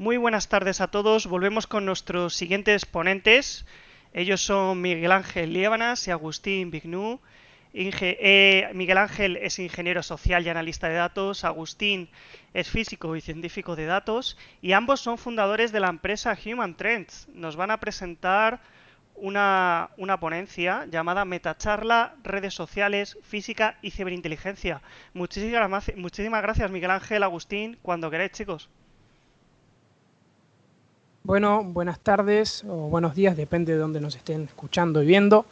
Muy buenas tardes a todos. Volvemos con nuestros siguientes ponentes. Ellos son Miguel Ángel Liébanas y Agustín Vignou. Miguel Ángel es ingeniero social y analista de datos. Agustín es físico y científico de datos. Y ambos son fundadores de la empresa Human Trends. Nos van a presentar una ponencia llamada Metacharla, redes sociales, física y ciberinteligencia. Muchísimas gracias, Miguel Ángel, Agustín. Cuando queráis, chicos. Bueno, buenas tardes o buenos días, depende de dónde nos estén escuchando y viendo.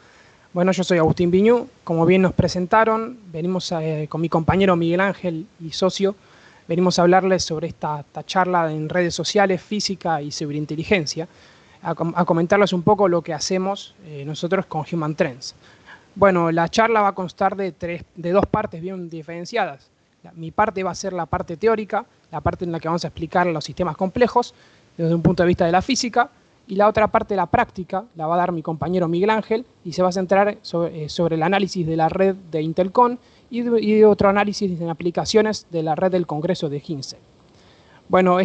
Bueno, yo soy Agustín Vignou, como bien nos presentaron, venimos con mi compañero Miguel Ángel y socio, venimos a hablarles sobre esta charla en redes sociales, física y ciberinteligencia, a comentarles un poco lo que hacemos nosotros con Human Trends. Bueno, la charla va a constar de dos partes bien diferenciadas. Mi parte va a ser la parte teórica, la parte en la que vamos a explicar los sistemas complejos, desde un punto de vista de la física, y la otra parte, la práctica, la va a dar mi compañero Miguel Ángel, y se va a centrar sobre el análisis de la red de Intelcom y de otro análisis en aplicaciones de la red del Congreso de Ginseng. Bueno,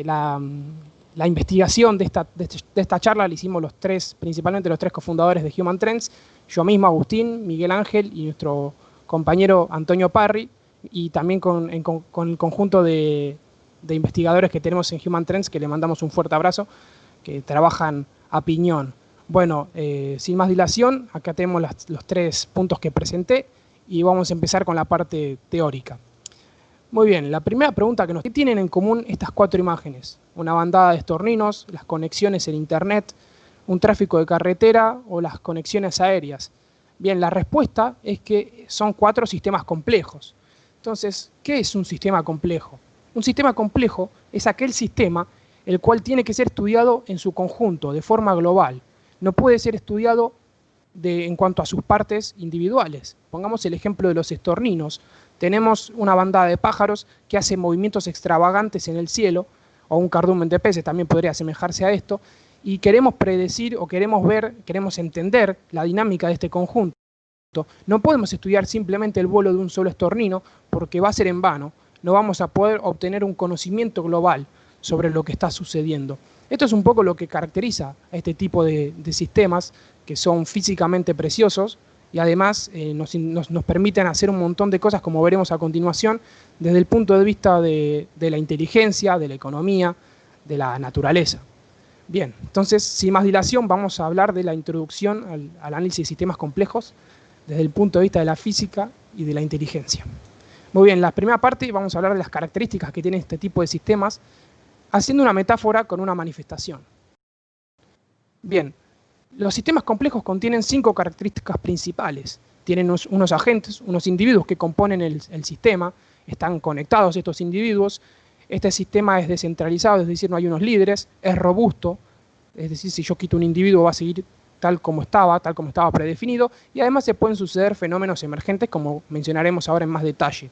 la investigación de esta charla la hicimos principalmente los tres cofundadores de Human Trends, yo mismo, Agustín, Miguel Ángel y nuestro compañero Antonio Parri, y también con el conjunto de investigadores que tenemos en Human Trends, que le mandamos un fuerte abrazo, que trabajan a piñón. Bueno, sin más dilación, acá tenemos los 3 puntos que presenté y vamos a empezar con la parte teórica. Muy bien, la primera pregunta ¿qué tienen en común estas 4 imágenes? Una bandada de estorninos, las conexiones en internet, un tráfico de carretera o las conexiones aéreas. Bien, la respuesta es que son 4 sistemas complejos. Entonces, ¿qué es un sistema complejo? Un sistema complejo es aquel sistema el cual tiene que ser estudiado en su conjunto, de forma global. No puede ser estudiado en cuanto a sus partes individuales. Pongamos el ejemplo de los estorninos. Tenemos una bandada de pájaros que hace movimientos extravagantes en el cielo, o un cardumen de peces también podría asemejarse a esto, y queremos predecir o queremos entender la dinámica de este conjunto. No podemos estudiar simplemente el vuelo de un solo estornino porque va a ser en vano. No vamos a poder obtener un conocimiento global sobre lo que está sucediendo. Esto es un poco lo que caracteriza a este tipo de sistemas que son físicamente preciosos y además nos permiten hacer un montón de cosas, como veremos a continuación, desde el punto de vista de la inteligencia, de la economía, de la naturaleza. Bien, entonces, sin más dilación, vamos a hablar de la introducción al análisis de sistemas complejos desde el punto de vista de la física y de la inteligencia. Muy bien, la primera parte vamos a hablar de las características que tienen este tipo de sistemas, haciendo una metáfora con una manifestación. Bien, los sistemas complejos contienen 5 características principales. Tienen unos agentes, unos individuos que componen el sistema, están conectados estos individuos. Este sistema es descentralizado, es decir, no hay unos líderes, es robusto, es decir, si yo quito un individuo va a seguir tal como estaba predefinido, y además se pueden suceder fenómenos emergentes, como mencionaremos ahora en más detalle.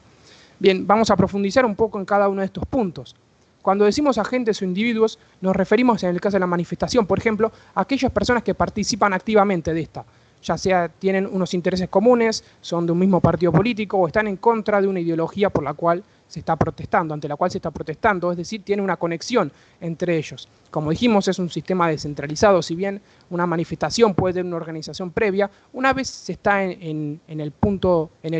Bien, vamos a profundizar un poco en cada uno de estos puntos. Cuando decimos agentes o individuos, nos referimos, en el caso de la manifestación, por ejemplo, a aquellas personas que participan activamente de esta, ya sea tienen unos intereses comunes, son de un mismo partido político o están en contra de una ideología por la cual se está protestando, ante la cual se está protestando, es decir, tiene una conexión entre ellos. Como dijimos, es un sistema descentralizado, si bien una manifestación puede tener una organización previa, una vez se está en el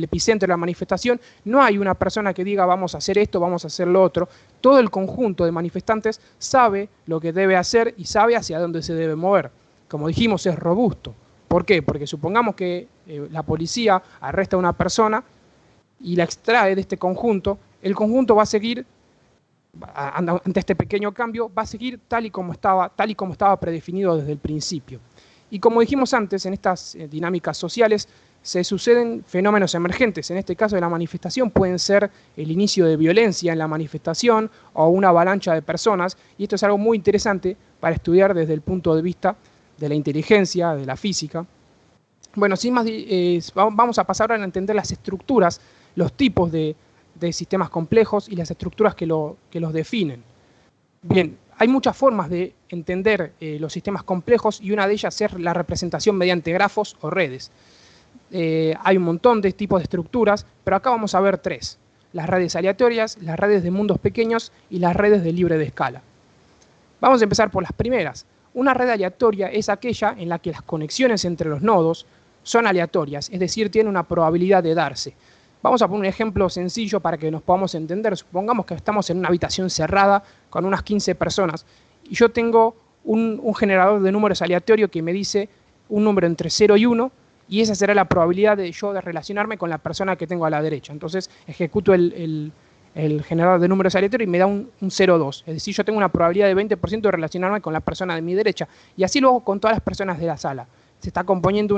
epicentro de la manifestación, no hay una persona que diga vamos a hacer esto, vamos a hacer lo otro. Todo el conjunto de manifestantes sabe lo que debe hacer y sabe hacia dónde se debe mover. Como dijimos, es robusto. ¿Por qué? Porque supongamos que la policía arresta a una persona y la extrae de este conjunto, el conjunto va a seguir, ante este pequeño cambio, va a seguir tal y como estaba predefinido desde el principio. Y como dijimos antes, en estas dinámicas sociales se suceden fenómenos emergentes. En este caso de la manifestación pueden ser el inicio de violencia en la manifestación o una avalancha de personas, y esto es algo muy interesante para estudiar desde el punto de vista de la inteligencia, de la física. Bueno, sin más, vamos a pasar ahora a entender las estructuras, los tipos de sistemas complejos y las estructuras que los definen. Bien, hay muchas formas de entender los sistemas complejos y una de ellas es la representación mediante grafos o redes. Hay un montón de tipos de estructuras, pero acá vamos a ver 3. Las redes aleatorias, las redes de mundos pequeños y las redes de libre de escala. Vamos a empezar por las primeras. Una red aleatoria es aquella en la que las conexiones entre los nodos son aleatorias, es decir, tienen una probabilidad de darse. Vamos a poner un ejemplo sencillo para que nos podamos entender. Supongamos que estamos en una habitación cerrada con unas 15 personas y yo tengo un generador de números aleatorio que me dice un número entre 0 y 1 y esa será la probabilidad de yo de relacionarme con la persona que tengo a la derecha. Entonces ejecuto el generador de números aleatorios y me da un 0,2. Es decir, yo tengo una probabilidad de 20% de relacionarme con la persona de mi derecha. Y así lo hago con todas las personas de la sala. Se está componiendo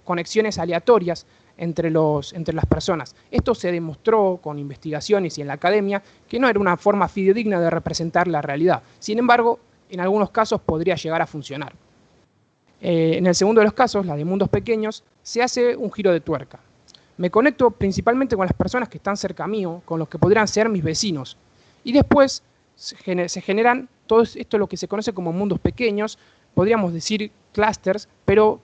conexiones aleatorias entre las personas. Esto se demostró con investigaciones y en la academia que no era una forma fidedigna de representar la realidad. Sin embargo, en algunos casos podría llegar a funcionar. En el segundo de los casos, la de mundos pequeños, se hace un giro de tuerca. Me conecto principalmente con las personas que están cerca mío, con los que podrían ser mis vecinos. Y después se generan, todo esto lo que se conoce como mundos pequeños, podríamos decir clústeres, pero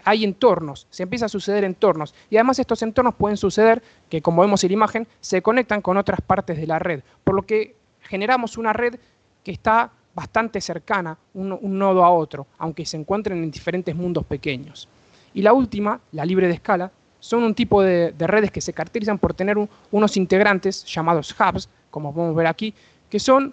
hay entornos, se empieza a suceder entornos. Y además estos entornos pueden suceder que, como vemos en la imagen, se conectan con otras partes de la red. Por lo que generamos una red que está bastante cercana un nodo a otro, aunque se encuentren en diferentes mundos pequeños. Y la última, la libre de escala, son un tipo de redes que se caracterizan por tener unos integrantes llamados hubs, como podemos ver aquí, que son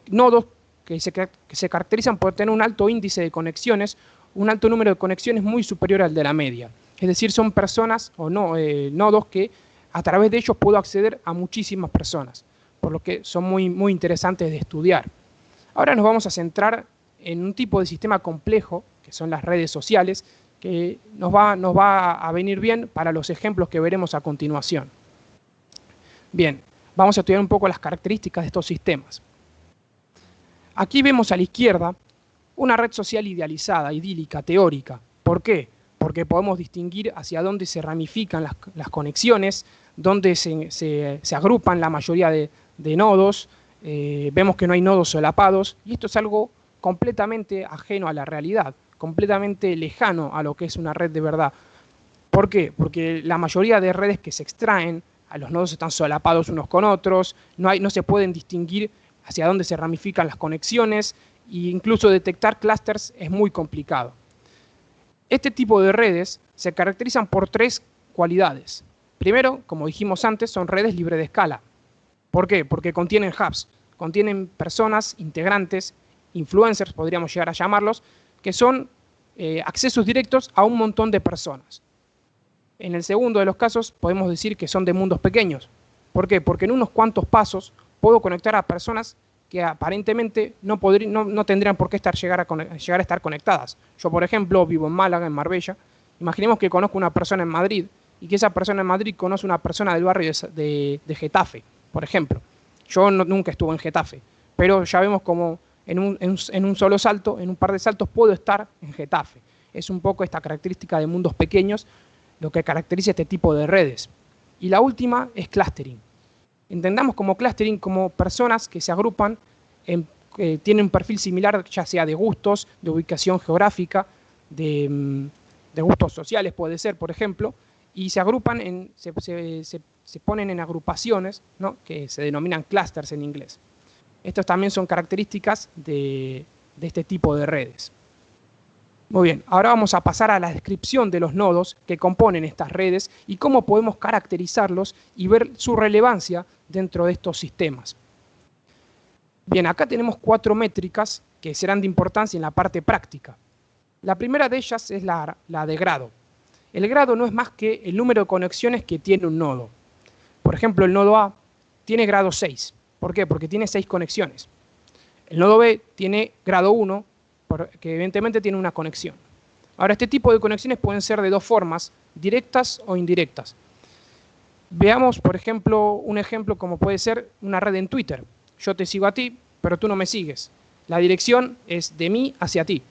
nodos que se caracterizan por tener un alto índice de conexiones, un alto número de conexiones muy superior al de la media. Es decir, son personas o nodos que a través de ellos puedo acceder a muchísimas personas, por lo que son muy interesantes de estudiar. Ahora nos vamos a centrar en un tipo de sistema complejo, que son las redes sociales, que nos va a venir bien para los ejemplos que veremos a continuación. Bien, vamos a estudiar un poco las características de estos sistemas. Aquí vemos a la izquierda una red social idealizada, idílica, teórica. ¿Por qué? Porque podemos distinguir hacia dónde se ramifican las conexiones, dónde se agrupan la mayoría de nodos. Vemos que no hay nodos solapados y esto es algo completamente ajeno a la realidad, completamente lejano a lo que es una red de verdad. ¿Por qué? Porque la mayoría de redes que se extraen, a los nodos están solapados unos con otros, no se pueden distinguir hacia dónde se ramifican las conexiones e incluso detectar clústeres es muy complicado. Este tipo de redes se caracterizan por tres cualidades. Primero, como dijimos antes, son redes libre de escala. ¿Por qué? Porque contienen hubs, contienen personas, integrantes, influencers, podríamos llegar a llamarlos, que son accesos directos a un montón de personas. En el segundo de los casos podemos decir que son de mundos pequeños. ¿Por qué? Porque en unos cuantos pasos puedo conectar a personas que aparentemente no tendrían por qué llegar a estar conectadas. Yo, por ejemplo, vivo en Málaga, en Marbella. Imaginemos que conozco una persona en Madrid y que esa persona en Madrid conoce una persona del barrio de Getafe, por ejemplo. Yo nunca estuve en Getafe, pero ya vemos como en un solo salto, en un par de saltos, puedo estar en Getafe. Es un poco esta característica de mundos pequeños lo que caracteriza este tipo de redes. Y la última es clustering. Entendamos como clustering como personas que se agrupan, tienen un perfil similar, ya sea de gustos, de ubicación geográfica, de gustos sociales puede ser, por ejemplo, y se agrupan, se ponen en agrupaciones, ¿no?, que se denominan clusters en inglés. Estas también son características de este tipo de redes. Muy bien, ahora vamos a pasar a la descripción de los nodos que componen estas redes y cómo podemos caracterizarlos y ver su relevancia dentro de estos sistemas. Bien, acá tenemos 4 métricas que serán de importancia en la parte práctica. La primera de ellas es la de grado. El grado no es más que el número de conexiones que tiene un nodo. Por ejemplo, el nodo A tiene grado 6. ¿Por qué? Porque tiene 6 conexiones. El nodo B tiene grado 1, que evidentemente tiene una conexión. Ahora, este tipo de conexiones pueden ser de dos formas, directas o indirectas. Veamos, por ejemplo, un ejemplo como puede ser una red en Twitter. Yo te sigo a ti, pero tú no me sigues. La dirección es de mí hacia ti.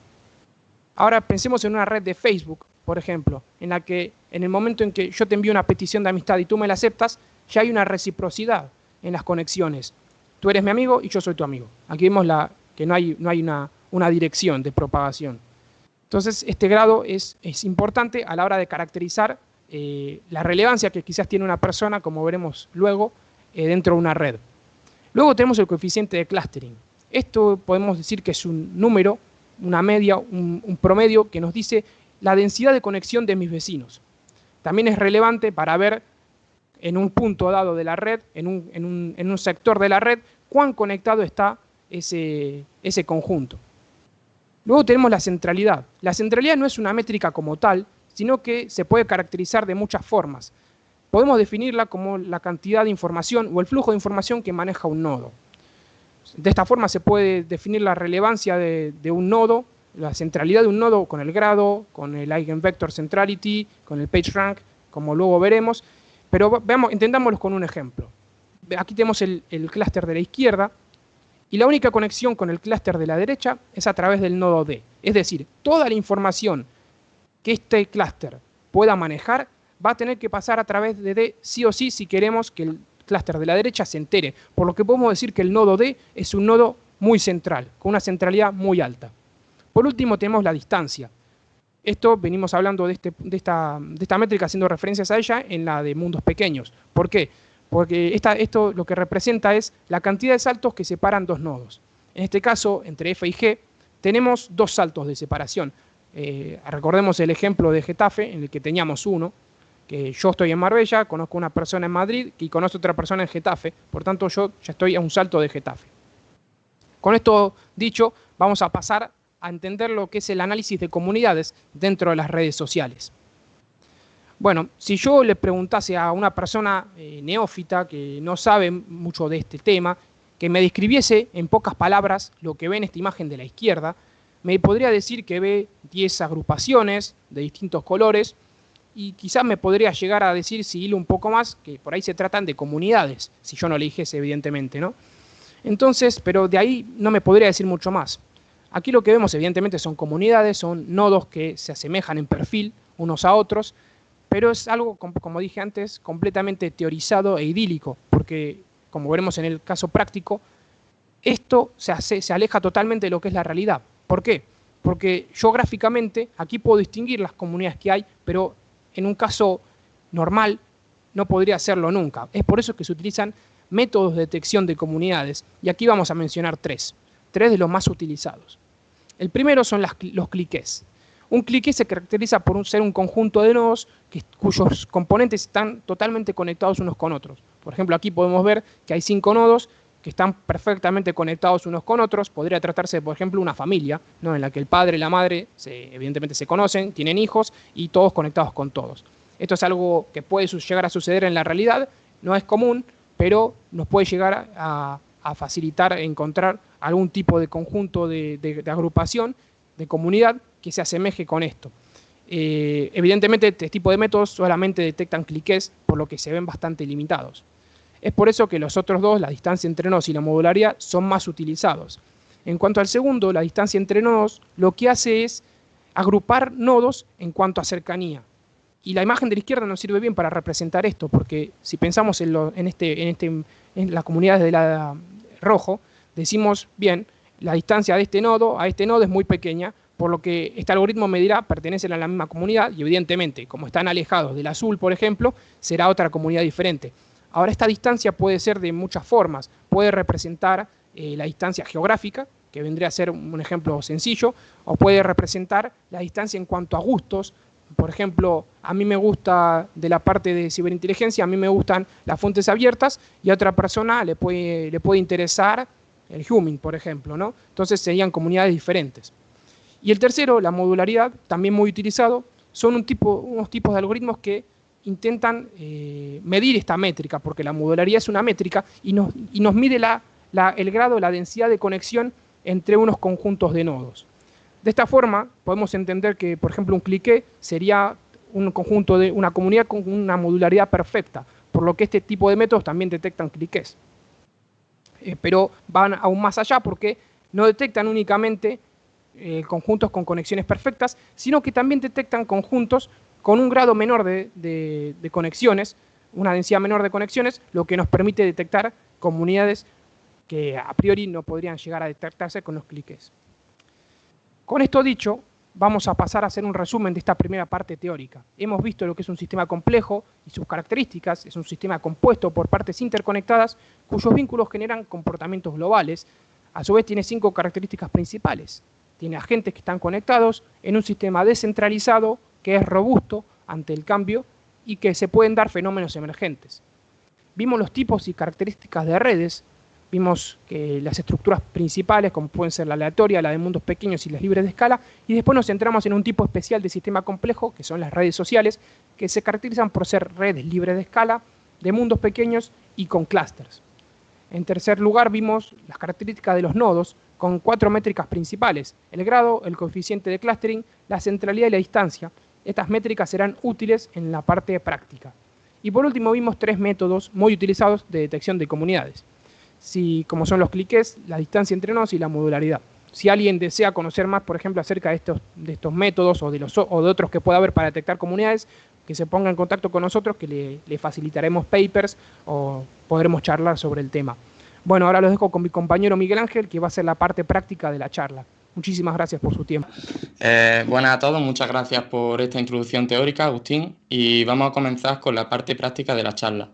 Ahora pensemos en una red de Facebook, por ejemplo, en la que en el momento en que yo te envío una petición de amistad y tú me la aceptas, ya hay una reciprocidad en las conexiones. Tú eres mi amigo y yo soy tu amigo. Aquí vemos que no hay una dirección de propagación. Entonces, este grado es importante a la hora de caracterizar la relevancia que quizás tiene una persona, como veremos luego, dentro de una red. Luego tenemos el coeficiente de clustering. Esto podemos decir que es un número, una media, un promedio que nos dice la densidad de conexión de mis vecinos. También es relevante para ver en un punto dado de la red, en un sector de la red, cuán conectado está ese conjunto. Luego tenemos la centralidad. La centralidad no es una métrica como tal, sino que se puede caracterizar de muchas formas. Podemos definirla como la cantidad de información o el flujo de información que maneja un nodo. De esta forma se puede definir la relevancia de un nodo, la centralidad de un nodo con el grado, con el eigenvector centrality, con el PageRank, como luego veremos. Pero entendámoslo con un ejemplo. Aquí tenemos el clúster de la izquierda, y la única conexión con el clúster de la derecha es a través del nodo D. Es decir, toda la información que este clúster pueda manejar va a tener que pasar a través de D sí o sí si queremos que el clúster de la derecha se entere. Por lo que podemos decir que el nodo D es un nodo muy central, con una centralidad muy alta. Por último tenemos la distancia. Esto venimos hablando de esta métrica, haciendo referencias a ella en la de mundos pequeños. ¿Por qué? Porque esto lo que representa es la cantidad de saltos que separan dos nodos. En este caso, entre F y G, tenemos dos saltos de separación. Recordemos el ejemplo de Getafe, en el que teníamos uno, que yo estoy en Marbella, conozco a una persona en Madrid y conozco a otra persona en Getafe. Por tanto, yo ya estoy a un salto de Getafe. Con esto dicho, vamos a pasar a entender lo que es el análisis de comunidades dentro de las redes sociales. Bueno, si yo le preguntase a una persona neófita que no sabe mucho de este tema, que me describiese en pocas palabras lo que ve en esta imagen de la izquierda, me podría decir que ve 10 agrupaciones de distintos colores y quizás me podría llegar a decir, si hilo un poco más, que por ahí se tratan de comunidades, si yo no le dijese evidentemente, ¿no? Entonces, pero de ahí no me podría decir mucho más. Aquí lo que vemos evidentemente son comunidades, son nodos que se asemejan en perfil unos a otros, pero es algo, como dije antes, completamente teorizado e idílico, porque, como veremos en el caso práctico, esto se aleja totalmente de lo que es la realidad. ¿Por qué? Porque yo gráficamente aquí puedo distinguir las comunidades que hay, pero en un caso normal no podría hacerlo nunca. Es por eso que se utilizan métodos de detección de comunidades, y aquí vamos a mencionar tres de los más utilizados. El primero son los cliqués. Un cliqué se caracteriza por ser un conjunto de nodos cuyos componentes están totalmente conectados unos con otros. Por ejemplo, aquí podemos ver que hay 5 nodos que están perfectamente conectados unos con otros. Podría tratarse, por ejemplo, una familia, ¿no?, en la que el padre y la madre evidentemente se conocen, tienen hijos y todos conectados con todos. Esto es algo que puede llegar a suceder en la realidad, no es común, pero nos puede llegar a facilitar encontrar algún tipo de conjunto de agrupación, de comunidad, que se asemeje con esto. Evidentemente, este tipo de métodos solamente detectan cliqués, por lo que se ven bastante limitados. Es por eso que los otros dos, la distancia entre nodos y la modularidad, son más utilizados. En cuanto al segundo, la distancia entre nodos, lo que hace es agrupar nodos en cuanto a cercanía. Y la imagen de la izquierda nos sirve bien para representar esto, porque si pensamos en las comunidades de la rojo, decimos, bien, la distancia de este nodo a este nodo es muy pequeña, por lo que este algoritmo me dirá pertenecen a la misma comunidad y evidentemente, como están alejados del azul, por ejemplo, será otra comunidad diferente. Ahora, esta distancia puede ser de muchas formas. Puede representar la distancia geográfica, que vendría a ser un ejemplo sencillo, o puede representar la distancia en cuanto a gustos. Por ejemplo, a mí me gusta, de la parte de ciberinteligencia, a mí me gustan las fuentes abiertas y a otra persona le puede interesar el Humming, por ejemplo, ¿no? Entonces serían comunidades diferentes. Y el tercero, la modularidad, también muy utilizado, son unos tipos de algoritmos que intentan medir esta métrica, porque la modularidad es una métrica y nos mide el grado, la densidad de conexión entre unos conjuntos de nodos. De esta forma, podemos entender que, por ejemplo, un cliqué sería un conjunto de una comunidad con una modularidad perfecta, por lo que este tipo de métodos también detectan cliqués. Pero van aún más allá porque no detectan únicamente conjuntos con conexiones perfectas, sino que también detectan conjuntos con un grado menor de conexiones, una densidad menor de conexiones, lo que nos permite detectar comunidades que a priori no podrían llegar a detectarse con los cliqués. Con esto dicho, vamos a pasar a hacer un resumen de esta primera parte teórica. Hemos visto lo que es un sistema complejo y sus características. Es un sistema compuesto por partes interconectadas cuyos vínculos generan comportamientos globales. A su vez tiene 5 características principales. Tiene agentes que están conectados en un sistema descentralizado que es robusto ante el cambio y que se pueden dar fenómenos emergentes. Vimos los tipos y características de redes, vimos que las estructuras principales, como pueden ser la aleatoria, la de mundos pequeños y las libres de escala, y después nos centramos en un tipo especial de sistema complejo, que son las redes sociales, que se caracterizan por ser redes libres de escala, de mundos pequeños y con clústeres. En tercer lugar, vimos las características de los nodos con 4 métricas principales: el grado, el coeficiente de clustering, la centralidad y la distancia. Estas métricas serán útiles en la parte práctica. Y por último, vimos 3 métodos muy utilizados de detección de comunidades, como son los cliques, la distancia entre nodos y la modularidad. Si alguien desea conocer más, por ejemplo, acerca de estos métodos o de otros que pueda haber para detectar comunidades, que se ponga en contacto con nosotros, que le facilitaremos papers o podremos charlar sobre el tema. Bueno, ahora los dejo con mi compañero Miguel Ángel, que va a hacer la parte práctica de la charla. Muchísimas gracias por su tiempo. Buenas a todos, muchas gracias por esta introducción teórica, Agustín, y vamos a comenzar con la parte práctica de la charla.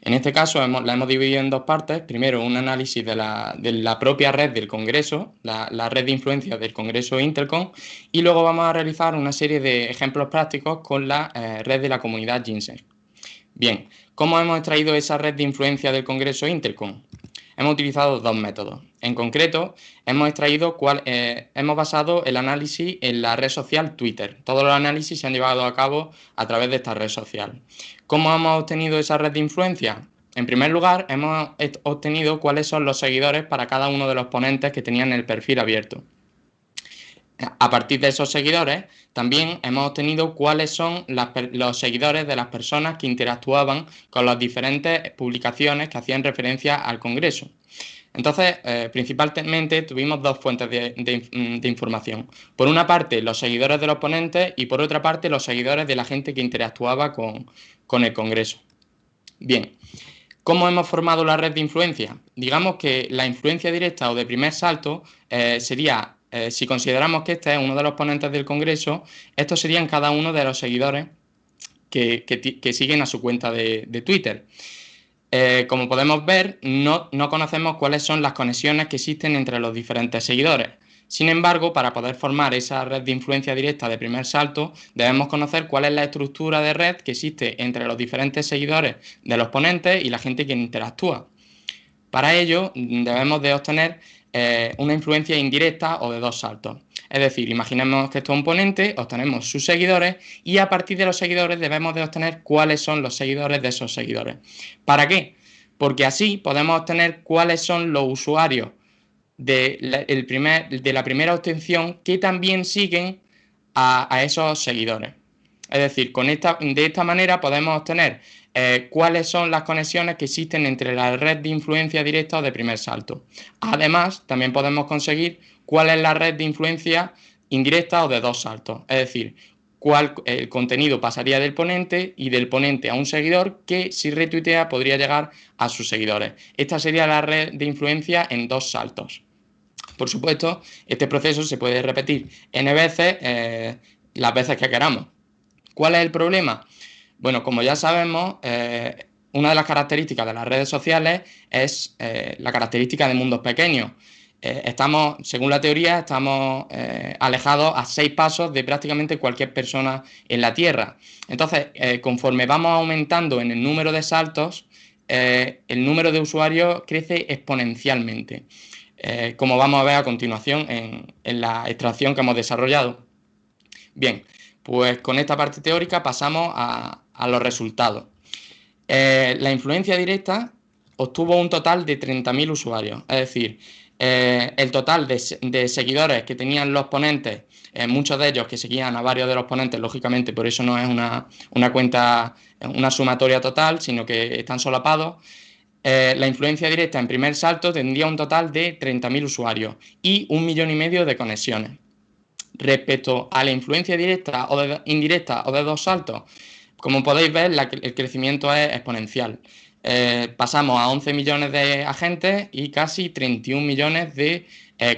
En este caso la hemos dividido en 2 partes. Primero, un análisis de la propia red del Congreso, la red de influencia del Congreso Intercom, y luego vamos a realizar una serie de ejemplos prácticos con la red de la comunidad Ginseng. Bien, ¿cómo hemos extraído esa red de influencia del Congreso Intercom? Hemos utilizado 2 métodos. En concreto, hemos basado el análisis en la red social Twitter. Todos los análisis se han llevado a cabo a través de esta red social. ¿Cómo hemos obtenido esa red de influencia? En primer lugar, hemos obtenido cuáles son los seguidores para cada uno de los ponentes que tenían el perfil abierto. A partir de esos seguidores, también hemos obtenido cuáles son los seguidores de las personas que interactuaban con las diferentes publicaciones que hacían referencia al Congreso. Entonces, principalmente tuvimos 2 fuentes de información. Por una parte, los seguidores de los ponentes y por otra parte, los seguidores de la gente que interactuaba con el Congreso. Bien, ¿cómo hemos formado la red de influencia? Digamos que la influencia directa o de primer salto sería... si consideramos que este es uno de los ponentes del Congreso, estos serían cada uno de los seguidores que siguen a su cuenta de Twitter. Como podemos ver, no conocemos cuáles son las conexiones que existen entre los diferentes seguidores. Sin embargo, para poder formar esa red de influencia directa de primer salto, debemos conocer cuál es la estructura de red que existe entre los diferentes seguidores de los ponentes y la gente que interactúa. Para ello, debemos de obtener una influencia indirecta o de 2 saltos. Es decir, imaginemos que esto es un ponente, obtenemos sus seguidores y a partir de los seguidores debemos de obtener cuáles son los seguidores de esos seguidores. ¿Para qué? Porque así podemos obtener cuáles son los usuarios de la primera obtención que también siguen a esos seguidores. Es decir, de esta manera podemos obtener cuáles son las conexiones que existen entre la red de influencia directa o de primer salto. Además, también podemos conseguir cuál es la red de influencia indirecta o de 2 saltos. Es decir, el contenido pasaría del ponente y del ponente a un seguidor que, si retuitea, podría llegar a sus seguidores. Esta sería la red de influencia en 2 saltos. Por supuesto, este proceso se puede repetir n veces, las veces que queramos. ¿Cuál es el problema? Bueno, como ya sabemos, una de las características de las redes sociales es la característica de mundos pequeños. Según la teoría, estamos alejados a 6 pasos de prácticamente cualquier persona en la Tierra. Entonces, conforme vamos aumentando en el número de saltos, el número de usuarios crece exponencialmente, como vamos a ver a continuación en la extracción que hemos desarrollado. Bien, pues con esta parte teórica pasamos a los resultados. La influencia directa obtuvo un total de 30.000 usuarios, es decir, el total de seguidores que tenían los ponentes, muchos de ellos que seguían a varios de los ponentes, lógicamente, por eso no es una cuenta, una sumatoria total, sino que están solapados. La influencia directa en primer salto tendría un total de 30.000 usuarios y 1,5 millones de conexiones. Respecto a la influencia directa o indirecta o de 2 saltos, como podéis ver, el crecimiento es exponencial. Pasamos a 11 millones de agentes y casi 31 millones de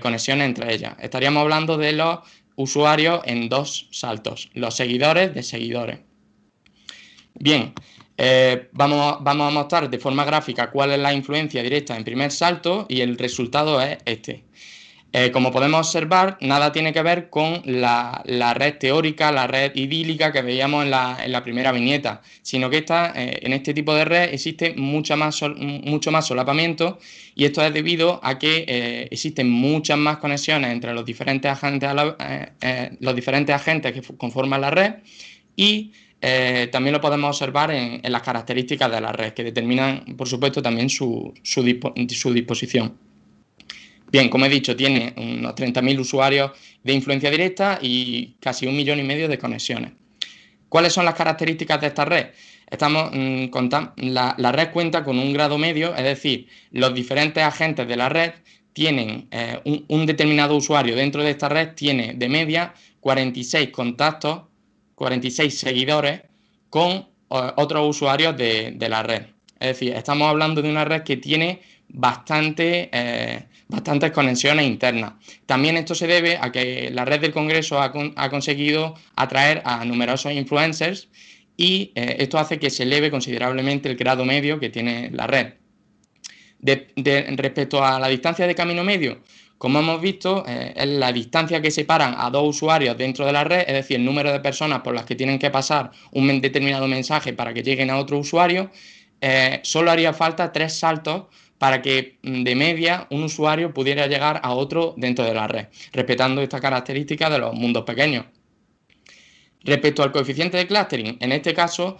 conexiones entre ellas. Estaríamos hablando de los usuarios en 2 saltos, los seguidores de seguidores. Bien, Vamos a mostrar de forma gráfica cuál es la influencia directa en primer salto y el resultado es este. Como podemos observar, nada tiene que ver con la red teórica, la red idílica que veíamos en la primera viñeta, sino que en este tipo de red existe mucho más solapamiento, y esto es debido a que existen muchas más conexiones entre los diferentes agentes que conforman la red, y también lo podemos observar en las características de la red, que determinan, por supuesto, también su disposición. Bien, como he dicho, tiene unos 30.000 usuarios de influencia directa y casi 1,5 millones de conexiones. ¿Cuáles son las características de esta red? La red cuenta con un grado medio, es decir, los diferentes agentes de la red tienen un determinado usuario dentro de esta red tiene de media 46 contactos, 46 seguidores con otros usuarios de la red. Es decir, estamos hablando de una red que tiene bastantes conexiones internas. También esto se debe a que la red del Congreso ha conseguido atraer a numerosos influencers, y esto hace que se eleve considerablemente el grado medio que tiene la red. Respecto a la distancia de camino medio, como hemos visto, es la distancia que separan a dos usuarios dentro de la red, es decir, el número de personas por las que tienen que pasar un determinado mensaje para que lleguen a otro usuario. Solo haría falta 3 saltos para que de media un usuario pudiera llegar a otro dentro de la red, respetando esta característica de los mundos pequeños. Respecto al coeficiente de clustering, en este caso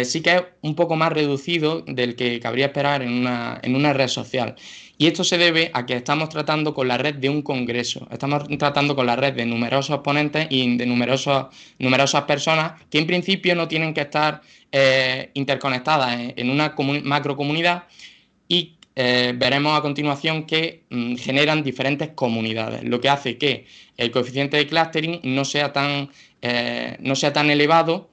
sí que es un poco más reducido del que cabría esperar en una red social. Y esto se debe a que estamos tratando con la red de un congreso, estamos tratando con la red de numerosos ponentes y de numerosas personas que en principio no tienen que estar interconectadas en una macrocomunidad, y veremos a continuación que generan diferentes comunidades, lo que hace que el coeficiente de clustering no sea tan elevado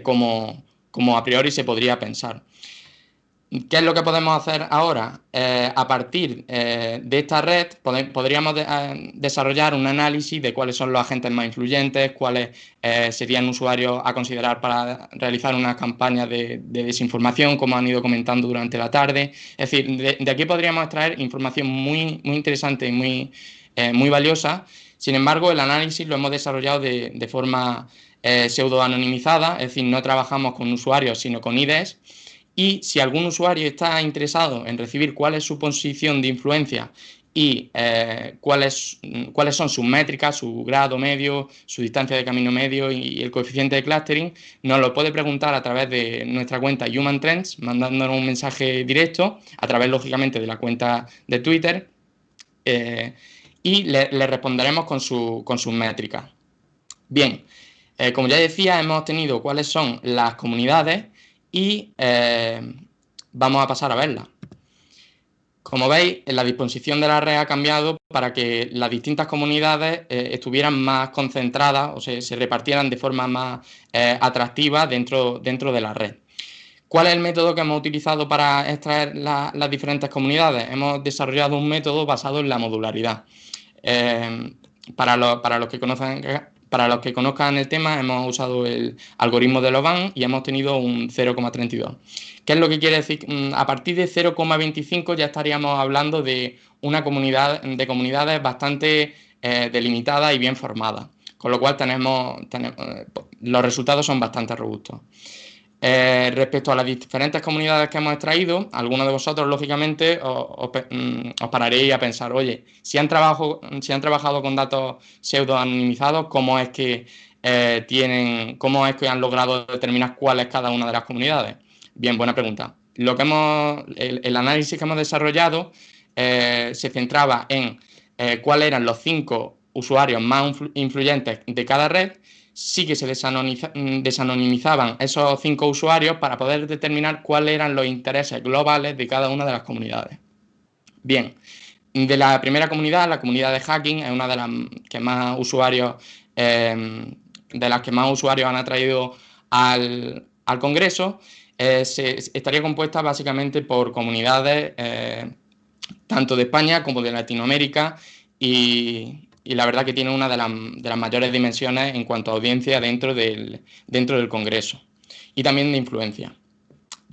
como a priori se podría pensar. ¿Qué es lo que podemos hacer ahora? A partir de esta red podríamos desarrollar un análisis de cuáles son los agentes más influyentes, cuáles serían usuarios a considerar para realizar una campaña de desinformación, como han ido comentando durante la tarde. Es decir, de aquí podríamos extraer información muy, muy interesante y muy valiosa. Sin embargo, el análisis lo hemos desarrollado de forma pseudo-anonimizada, es decir, no trabajamos con usuarios, sino con IDs. Y si algún usuario está interesado en recibir cuál es su posición de influencia y cuáles son sus métricas, su grado medio, su distancia de camino medio y el coeficiente de clustering, nos lo puede preguntar a través de nuestra cuenta Human Trends, mandándonos un mensaje directo, a través, lógicamente, de la cuenta de Twitter, y le responderemos con sus métricas. Bien, como ya decía, hemos tenido cuáles son las comunidades y vamos a pasar a verla. Como veis, la disposición de la red ha cambiado para que las distintas comunidades estuvieran más concentradas o se repartieran de forma más atractiva dentro de la red. ¿Cuál es el método que hemos utilizado para extraer las diferentes comunidades? Hemos desarrollado un método basado en la modularidad. Para los que conozcan el tema, hemos usado el algoritmo de Loban y hemos obtenido un 0,32. ¿Qué es lo que quiere decir? A partir de 0,25 ya estaríamos hablando de una comunidad de comunidades bastante delimitadas y bien formadas, con lo cual los resultados son bastante robustos. Respecto a las diferentes comunidades que hemos extraído, algunos de vosotros, lógicamente, os pararéis a pensar, oye, si han trabajado con datos pseudo-anonimizados, ¿cómo es que han logrado determinar cuál es cada una de las comunidades? Bien, buena pregunta. El análisis que hemos desarrollado se centraba en cuáles eran los 5 usuarios más influyentes de cada red. Sí que se desanonimizaban esos 5 usuarios para poder determinar cuáles eran los intereses globales de cada una de las comunidades. Bien, de la primera comunidad, la comunidad de hacking, es una de las que más usuarios han atraído al Congreso. Estaría compuesta básicamente por comunidades tanto de España como de Latinoamérica, y la verdad que tiene una de las mayores dimensiones en cuanto a audiencia dentro del Congreso y también de influencia.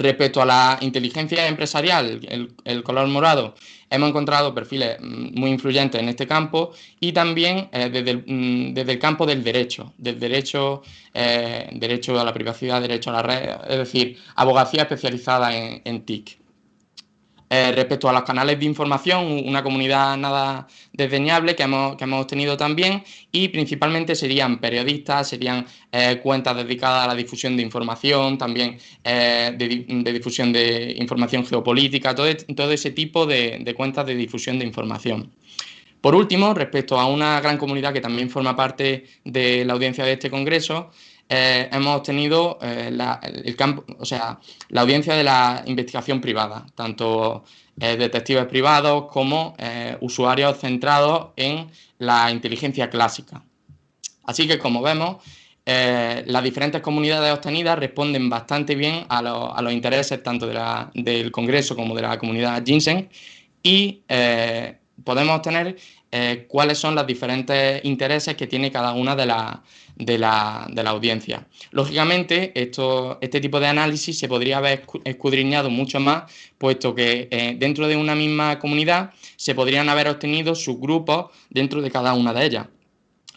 Respecto a la inteligencia empresarial, el color morado, hemos encontrado perfiles muy influyentes en este campo y también desde el campo del derecho, derecho a la privacidad, derecho a la red, es decir, abogacía especializada en TIC. Respecto a los canales de información, una comunidad nada desdeñable que hemos tenido también, y principalmente serían periodistas, serían cuentas dedicadas a la difusión de información, también de difusión de información geopolítica, todo ese tipo de cuentas de difusión de información. Por último, respecto a una gran comunidad que también forma parte de la audiencia de este congreso, hemos tenido la audiencia de la investigación privada, tanto detectives privados como usuarios centrados en la inteligencia clásica. Así que, como vemos, las diferentes comunidades obtenidas responden bastante bien a los intereses tanto del Congreso como de la comunidad Ginseng, y podemos obtener cuáles son los diferentes intereses que tiene cada una de la audiencia. Lógicamente, este tipo de análisis se podría haber escudriñado mucho más, puesto que dentro de una misma comunidad se podrían haber obtenido subgrupos dentro de cada una de ellas.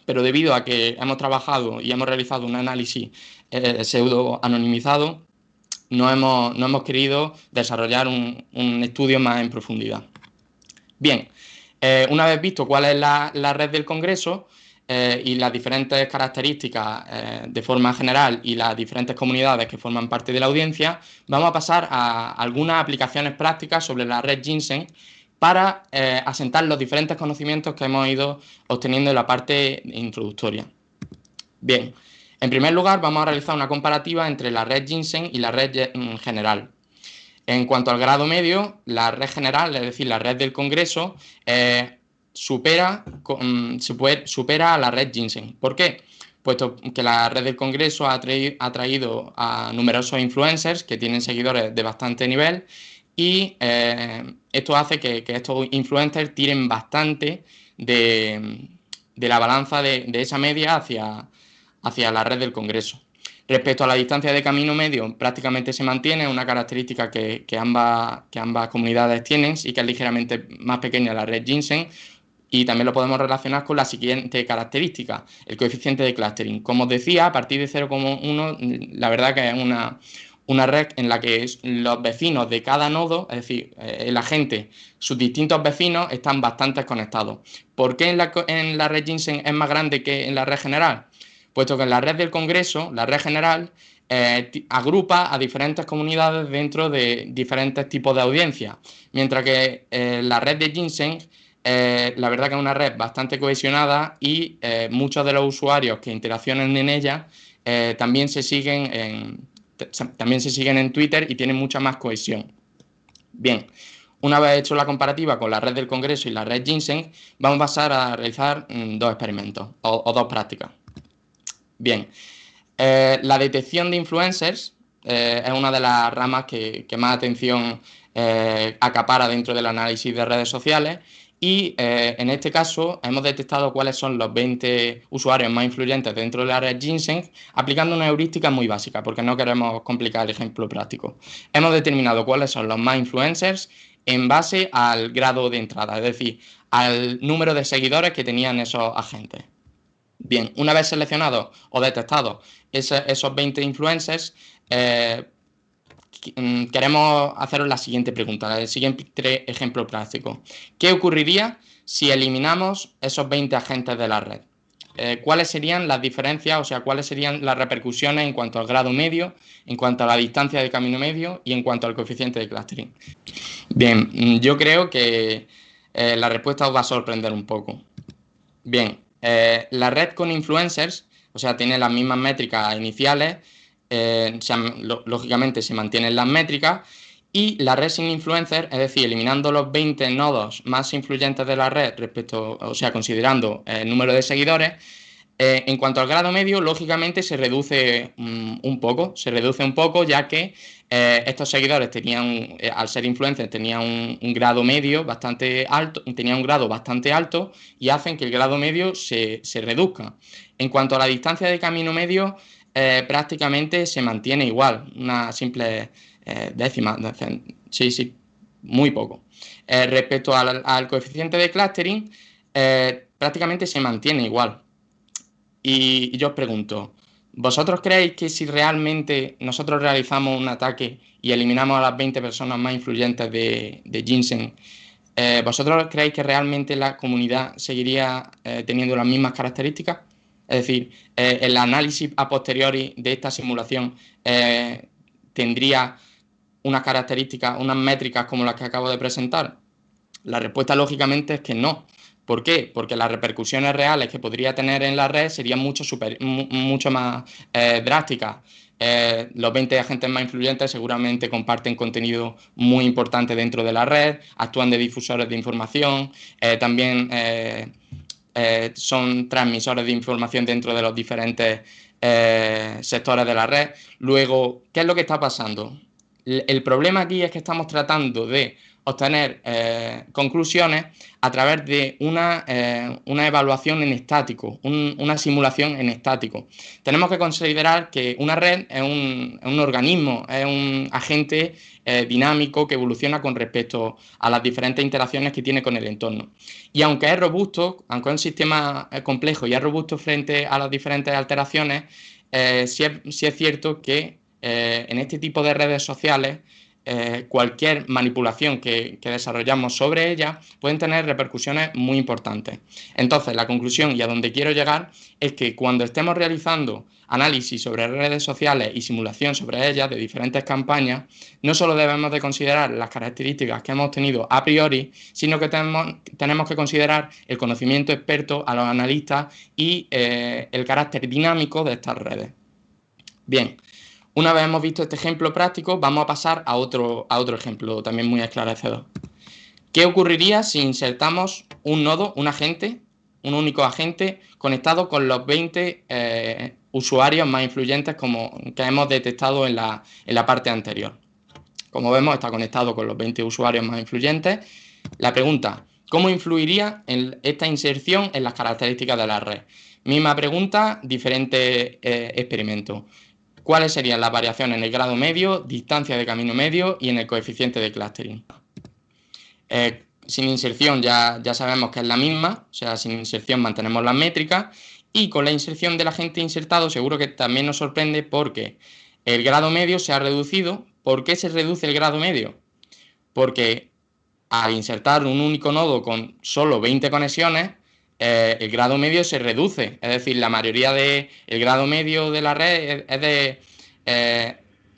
Pero debido a que hemos trabajado y hemos realizado un análisis pseudo anonimizado, no hemos querido desarrollar un estudio más en profundidad. Bien, una vez visto cuál es la red del Congreso y las diferentes características de forma general y las diferentes comunidades que forman parte de la audiencia, vamos a pasar a algunas aplicaciones prácticas sobre la red Ginseng para asentar los diferentes conocimientos que hemos ido obteniendo en la parte introductoria. Bien, en primer lugar vamos a realizar una comparativa entre la red Ginseng y la red general. En cuanto al grado medio, la red general, es decir, la red del Congreso, supera a la red Ginseng. ¿Por qué? Puesto que la red del Congreso ha traído a numerosos influencers que tienen seguidores de bastante nivel, y esto hace que estos influencers tiren bastante de la balanza de esa media hacia la red del Congreso. Respecto a la distancia de camino medio, prácticamente se mantiene, una característica que ambas comunidades tienen, y que es ligeramente más pequeña la red Ginseng, y también lo podemos relacionar con la siguiente característica, el coeficiente de clustering. Como os decía, a partir de 0,1, la verdad que es una red en la que los vecinos de cada nodo, es decir, la gente, sus distintos vecinos, están bastante conectados. ¿Por qué en la red Ginseng es más grande que en la red general? Puesto que en la red del Congreso, la red general, agrupa a diferentes comunidades dentro de diferentes tipos de audiencias, mientras que la red de Ginseng, la verdad que es una red bastante cohesionada, y muchos de los usuarios que interaccionan en ella también se siguen en Twitter y tienen mucha más cohesión. Bien, una vez hecho la comparativa con la red del Congreso y la red Ginseng, vamos a pasar a realizar dos experimentos o dos prácticas. Bien, la detección de influencers es una de las ramas que más atención acapara dentro del análisis de redes sociales, y en este caso hemos detectado cuáles son los 20 usuarios más influyentes dentro de la red Ginseng, aplicando una heurística muy básica, porque no queremos complicar el ejemplo práctico. Hemos determinado cuáles son los más influencers en base al grado de entrada, es decir, al número de seguidores que tenían esos agentes. Bien, una vez seleccionados o detectados esos 20 influencers, queremos haceros la siguiente pregunta, el siguiente ejemplo práctico. ¿Qué ocurriría si eliminamos esos 20 agentes de la red? ¿Cuáles serían las diferencias, o sea, cuáles serían las repercusiones en cuanto al grado medio, en cuanto a la distancia de camino medio y en cuanto al coeficiente de clustering? Bien, yo creo que la respuesta os va a sorprender un poco. Bien, la red con influencers, o sea, tiene las mismas métricas iniciales, lógicamente se mantienen las métricas, y la red sin influencers, es decir, eliminando los 20 nodos más influyentes de la red o sea, considerando el número de seguidores, en cuanto al grado medio, lógicamente se reduce un poco, ya que estos seguidores tenían, al ser influencers, tenían un grado medio bastante alto, y hacen que el grado medio se reduzca. En cuanto a la distancia de camino medio, prácticamente se mantiene igual, una simple décimas, sí, sí, muy poco. Respecto al coeficiente de clustering, prácticamente se mantiene igual. Y yo os pregunto, ¿vosotros creéis que si realmente nosotros realizamos un ataque y eliminamos a las 20 personas más influyentes de Ginseng, ¿vosotros creéis que realmente la comunidad seguiría teniendo las mismas características? Es decir, el análisis a posteriori de esta simulación tendría unas características, unas métricas como las que acabo de presentar. La respuesta, lógicamente, es que no. ¿Por qué? Porque las repercusiones reales que podría tener en la red serían mucho más drásticas. Los 20 agentes más influyentes seguramente comparten contenido muy importante dentro de la red, actúan de difusores de información, también son transmisores de información dentro de los diferentes sectores de la red. Luego, ¿qué es lo que está pasando? El problema aquí es que estamos tratando de obtener conclusiones a través de una evaluación en estático, una simulación en estático. Tenemos que considerar que una red es un organismo, es un agente dinámico que evoluciona con respecto a las diferentes interacciones que tiene con el entorno. Y aunque es robusto, aunque es un sistema complejo y es robusto frente a las diferentes alteraciones, sí es cierto que en este tipo de redes sociales cualquier manipulación que desarrollamos sobre ellas pueden tener repercusiones muy importantes. Entonces, la conclusión y a donde quiero llegar es que cuando estemos realizando análisis sobre redes sociales y simulación sobre ellas de diferentes campañas, no solo debemos de considerar las características que hemos tenido a priori, sino que tenemos que considerar el conocimiento experto a los analistas y el carácter dinámico de estas redes. Bien. Una vez hemos visto este ejemplo práctico, vamos a pasar a otro ejemplo también muy esclarecedor. ¿Qué ocurriría si insertamos un nodo, un agente, un único agente conectado con los 20 usuarios más influyentes que hemos detectado en la parte anterior? Como vemos, está conectado con los 20 usuarios más influyentes. La pregunta, ¿cómo influiría esta inserción en las características de la red? Misma pregunta, diferente experimento. ¿Cuáles serían las variaciones en el grado medio, distancia de camino medio y en el coeficiente de clustering? Sin inserción ya sabemos que es la misma, o sea, sin inserción mantenemos las métricas, y con la inserción del agente insertado seguro que también nos sorprende porque el grado medio se ha reducido. ¿Por qué se reduce el grado medio? Porque al insertar un único nodo con solo 20 conexiones, el grado medio se reduce. Es decir, la mayoría del grado medio de la red es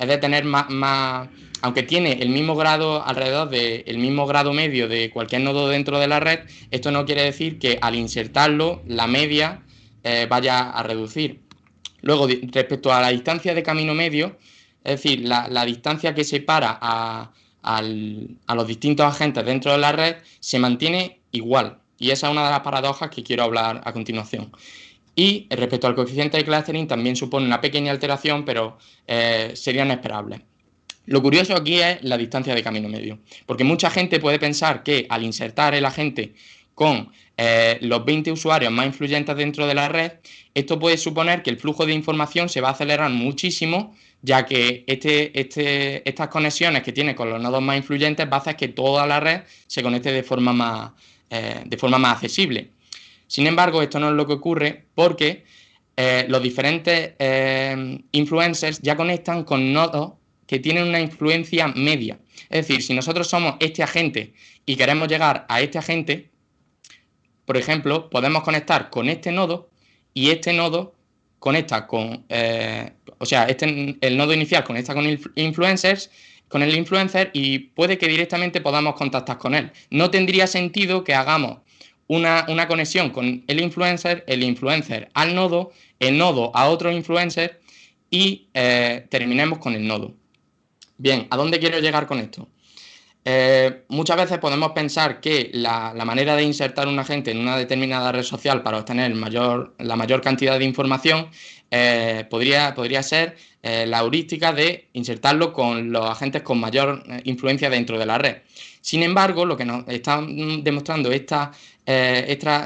de tener más, aunque tiene el mismo grado, alrededor del mismo grado medio de cualquier nodo dentro de la red, esto no quiere decir que al insertarlo la media vaya a reducir. Luego, respecto a la distancia de camino medio, es decir, la distancia que separa a los distintos agentes dentro de la red se mantiene igual. Y esa es una de las paradojas que quiero hablar a continuación. Y respecto al coeficiente de clustering también supone una pequeña alteración, pero serían esperables. Lo curioso aquí es la distancia de camino medio, porque mucha gente puede pensar que al insertar el agente con los 20 usuarios más influyentes dentro de la red, esto puede suponer que el flujo de información se va a acelerar muchísimo, ya que estas conexiones que tiene con los nodos más influyentes va a hacer que toda la red se conecte de forma más accesible. Sin embargo, esto no es lo que ocurre porque los diferentes influencers ya conectan con nodos que tienen una influencia media. Es decir, si nosotros somos este agente y queremos llegar a este agente, por ejemplo, podemos conectar con este nodo y este nodo conecta con, el nodo inicial conecta con influencers, con el influencer y puede que directamente podamos contactar con él. No tendría sentido que hagamos una conexión con el influencer al nodo, el nodo a otro influencer y terminemos con el nodo. Bien, ¿a dónde quiero llegar con esto? Muchas veces podemos pensar que la manera de insertar un agente en una determinada red social para obtener la mayor cantidad de información podría ser la heurística de insertarlo con los agentes con mayor influencia dentro de la red. Sin embargo, lo que nos está demostrando esta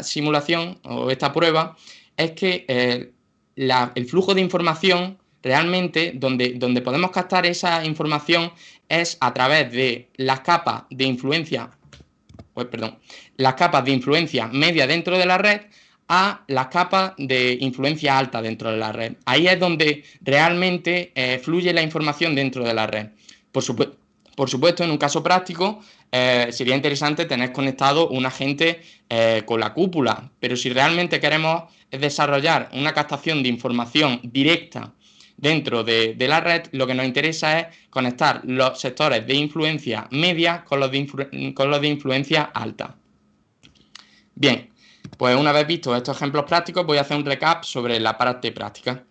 simulación o esta prueba es que el flujo de información realmente donde podemos captar esa información es a través de las capas de influencia, las capas de influencia media dentro de la red a las capas de influencia alta dentro de la red. Ahí es donde realmente fluye la información dentro de la red. Por supuesto, en un caso práctico, sería interesante tener conectado un agente con la cúpula, pero si realmente queremos desarrollar una captación de información directa dentro de la red, lo que nos interesa es conectar los sectores de influencia media con los de influencia alta. Bien, pues una vez vistos estos ejemplos prácticos, voy a hacer un recap sobre la parte práctica.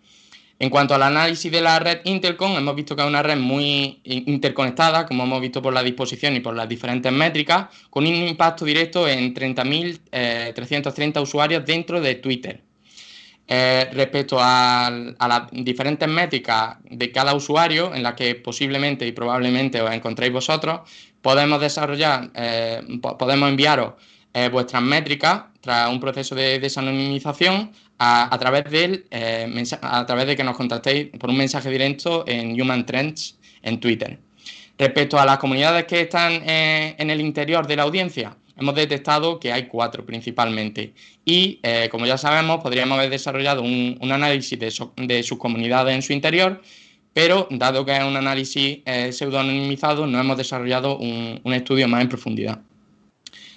En cuanto al análisis de la red Intelcom, hemos visto que es una red muy interconectada, como hemos visto por la disposición y por las diferentes métricas, con un impacto directo en 30.330 usuarios dentro de Twitter. Respecto a las diferentes métricas de cada usuario, en las que posiblemente y probablemente os encontréis vosotros, podemos desarrollar, podemos enviaros vuestras métricas tras un proceso de desanonimización a través de que nos contactéis por un mensaje directo en Human Trends en Twitter. Respecto a las comunidades que están en el interior de la audiencia, hemos detectado que hay 4 principalmente y, como ya sabemos, podríamos haber desarrollado un análisis de sus comunidades en su interior, pero dado que es un análisis pseudo-anonimizado, no hemos desarrollado un estudio más en profundidad.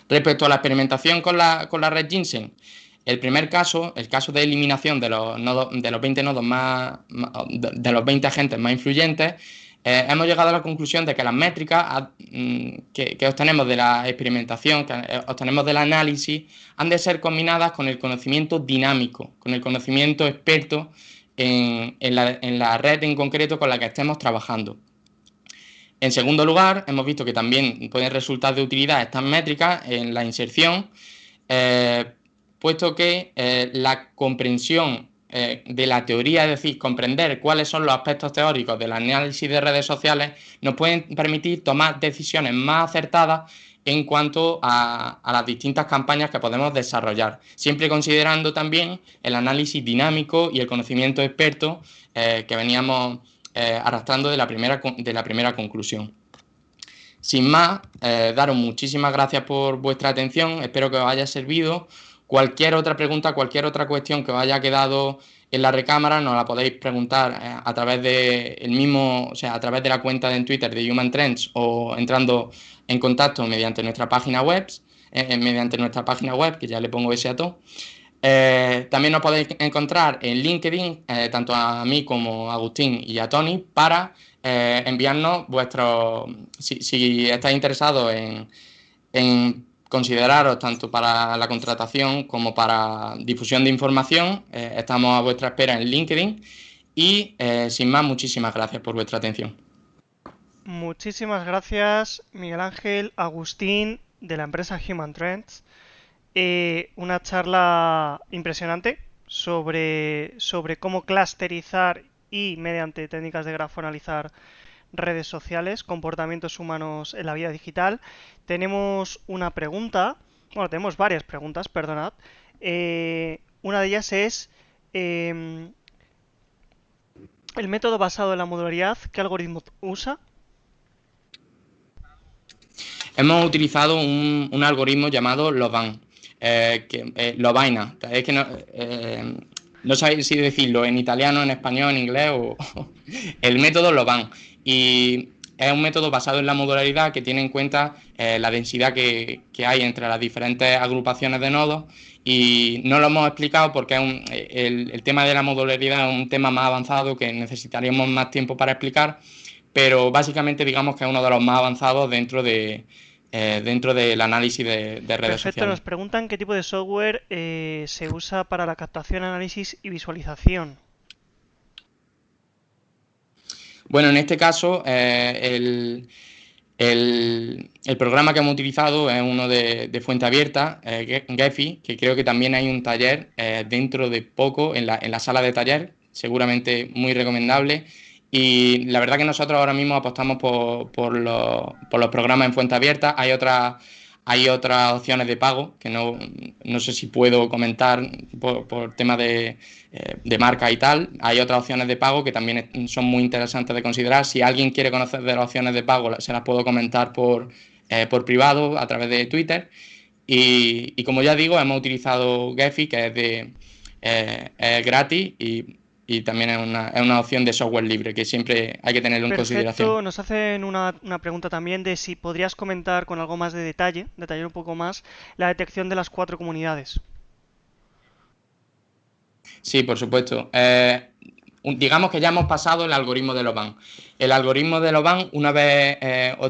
Respecto a la experimentación con la red Ginseng, el primer caso, el caso de eliminación de los 20 nodos de los 20 agentes más influyentes, hemos llegado a la conclusión de que las métricas que obtenemos de la experimentación, que obtenemos del análisis, han de ser combinadas con el conocimiento dinámico, con el conocimiento experto en la red en concreto con la que estemos trabajando. En segundo lugar, hemos visto que también pueden resultar de utilidad estas métricas en la inserción, puesto que la comprensión de la teoría, es decir, comprender cuáles son los aspectos teóricos del análisis de redes sociales, nos pueden permitir tomar decisiones más acertadas en cuanto a las distintas campañas que podemos desarrollar, siempre considerando también el análisis dinámico y el conocimiento experto que veníamos arrastrando de la primera conclusión. Sin más, daros muchísimas gracias por vuestra atención, espero que os haya servido. Cualquier otra pregunta, cualquier otra cuestión que os haya quedado en la recámara, nos la podéis preguntar a través a través de la cuenta en Twitter de Human Trends o entrando en contacto mediante nuestra página web, que ya le pongo ese a todo. También nos podéis encontrar en LinkedIn, tanto a mí como a Agustín y a Tony, para enviarnos si estáis interesados en consideraros tanto para la contratación como para difusión de información. Estamos a vuestra espera en LinkedIn y sin más, muchísimas gracias por vuestra atención. Muchísimas gracias, Miguel Ángel, Agustín, de la empresa Human Trends. Una charla impresionante sobre cómo clusterizar y mediante técnicas de grafo analizar redes sociales, comportamientos humanos en la vida digital. Tenemos una pregunta, bueno, tenemos varias preguntas, perdonad. Una de ellas es el método basado en la modularidad, ¿qué algoritmo usa? Hemos utilizado un algoritmo llamado Loban. Lobaina. Es que no sabéis si decirlo en italiano, en español, en inglés o el método Loban. Y es un método basado en la modularidad que tiene en cuenta la densidad que hay entre las diferentes agrupaciones de nodos, y no lo hemos explicado porque el tema de la modularidad es un tema más avanzado que necesitaríamos más tiempo para explicar, pero básicamente digamos que es uno de los más avanzados dentro del análisis de redes Perfecto, sociales. nos preguntan qué tipo de software se usa para la captación, análisis y visualización. Bueno, en este caso, el programa que hemos utilizado es uno de fuente abierta, Gephi, que creo que también hay un taller dentro de poco en la sala de taller, seguramente muy recomendable. Y la verdad que nosotros ahora mismo apostamos por los programas en fuente abierta. Hay Hay otras opciones de pago que no sé si puedo comentar por tema de marca y tal. Hay otras opciones de pago que también son muy interesantes de considerar. Si alguien quiere conocer de las opciones de pago, se las puedo comentar por privado a través de Twitter. Y como ya digo, hemos utilizado Gephi, que es gratis y también es una opción de software libre que siempre hay que tenerlo en consideración. Perfecto, nos hacen una pregunta también de si podrías comentar con algo más de detalle, detallar un poco más, la detección de las 4 comunidades. Sí, por supuesto. Digamos que ya hemos pasado el algoritmo de Loban. El algoritmo de Loban, una vez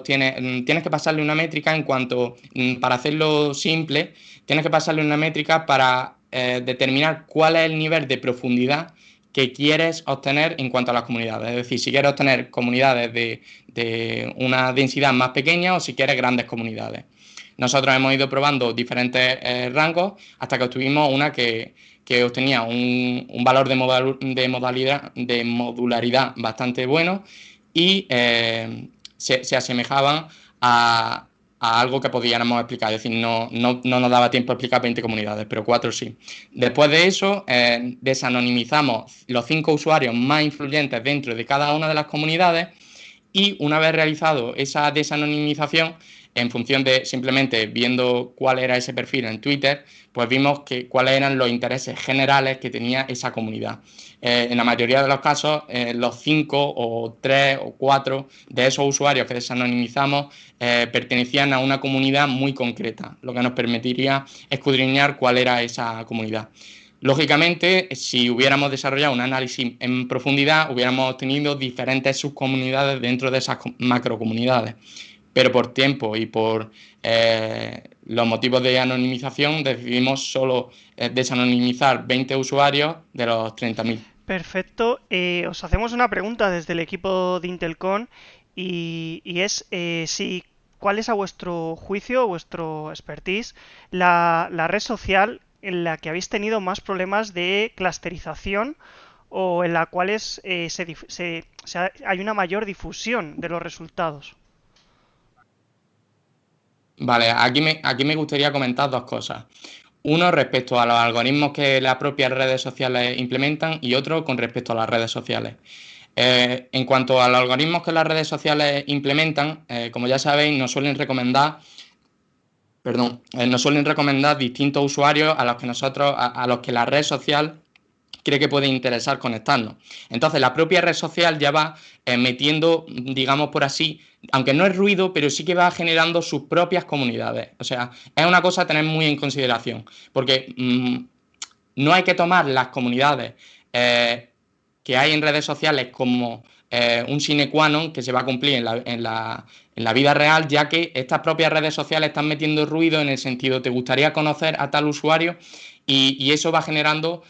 tienes que pasarle una métrica en cuanto, para hacerlo simple, tienes que pasarle una métrica para determinar cuál es el nivel de profundidad que quieres obtener en cuanto a las comunidades. Es decir, si quieres obtener comunidades de una densidad más pequeña o si quieres grandes comunidades. Nosotros hemos ido probando diferentes rangos hasta que obtuvimos una que obtenía un valor de modularidad bastante bueno y se asemejaban a algo que podíamos explicar. Es decir, no nos daba tiempo a explicar 20 comunidades, pero 4 sí. Después de eso, desanonimizamos los 5 usuarios más influyentes dentro de cada una de las comunidades y una vez realizado esa desanonimización, en función de simplemente viendo cuál era ese perfil en Twitter, pues vimos cuáles eran los intereses generales que tenía esa comunidad. En la mayoría de los casos, los 5 o 3 o 4 de esos usuarios que desanonimizamos pertenecían a una comunidad muy concreta, lo que nos permitiría escudriñar cuál era esa comunidad. Lógicamente, si hubiéramos desarrollado un análisis en profundidad, hubiéramos obtenido diferentes subcomunidades dentro de esas macrocomunidades. Pero por tiempo y por los motivos de anonimización decidimos solo desanonimizar 20 usuarios de los 30.000. Perfecto. Os hacemos una pregunta desde el equipo de Intelcon y es ¿cuál es a vuestro juicio, vuestro expertise, la red social en la que habéis tenido más problemas de clusterización o en la cual hay una mayor difusión de los resultados? Vale, aquí me gustaría comentar 2 cosas. Uno respecto a los algoritmos que las propias redes sociales implementan y otro con respecto a las redes sociales. En cuanto a los algoritmos que las redes sociales implementan, como ya sabéis, nos suelen recomendar distintos usuarios a los que la red social cree que puede interesar conectarnos. Entonces, la propia red social ya va metiendo, digamos por así, aunque no es ruido, pero sí que va generando sus propias comunidades. O sea, es una cosa a tener muy en consideración, porque no hay que tomar las comunidades que hay en redes sociales como un sine qua non que se va a cumplir en la vida real, ya que estas propias redes sociales están metiendo ruido en el sentido, te gustaría conocer a tal usuario y eso va generando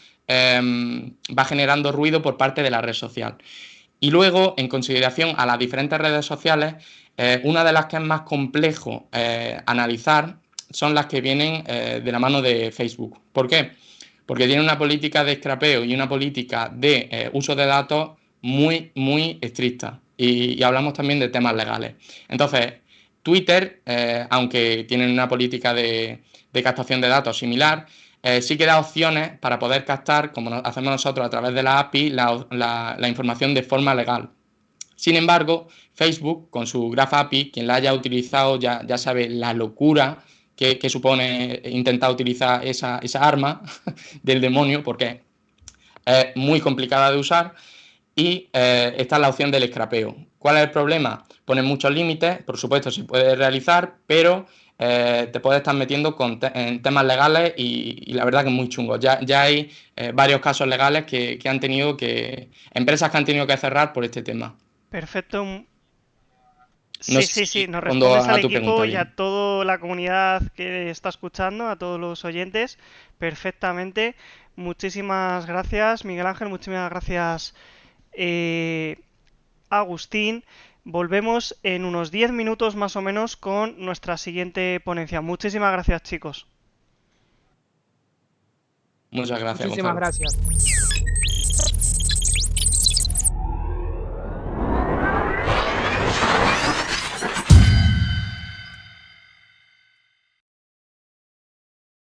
ruido por parte de la red social. Y luego, en consideración a las diferentes redes sociales, una de las que es más complejo analizar son las que vienen de la mano de Facebook. ¿Por qué? Porque tiene una política de scrapeo y una política de uso de datos muy, muy estricta. Y hablamos también de temas legales. Entonces, Twitter, aunque tiene una política de captación de datos similar, sí que da opciones para poder captar, como hacemos nosotros a través de la API, la información de forma legal. Sin embargo, Facebook, con su Graph API, quien la haya utilizado ya sabe la locura que supone intentar utilizar esa arma del demonio, porque es muy complicada de usar, y está la opción del scrapeo. ¿Cuál es el problema? Pone muchos límites, por supuesto se puede realizar, pero te puedes estar metiendo en temas legales y la verdad que es muy chungo. Ya hay varios casos legales que han tenido empresas que han tenido que cerrar por este tema. Perfecto. No Sí, nos respondo respondes al a tu equipo pregunta y a bien. toda la comunidad que está escuchando, a todos los oyentes, perfectamente. Muchísimas gracias, Miguel Ángel, muchísimas gracias, Agustín. Volvemos en unos 10 minutos más o menos con nuestra siguiente ponencia. Muchísimas gracias, chicos. Muchas gracias, Muchísimas Gonzalo. gracias.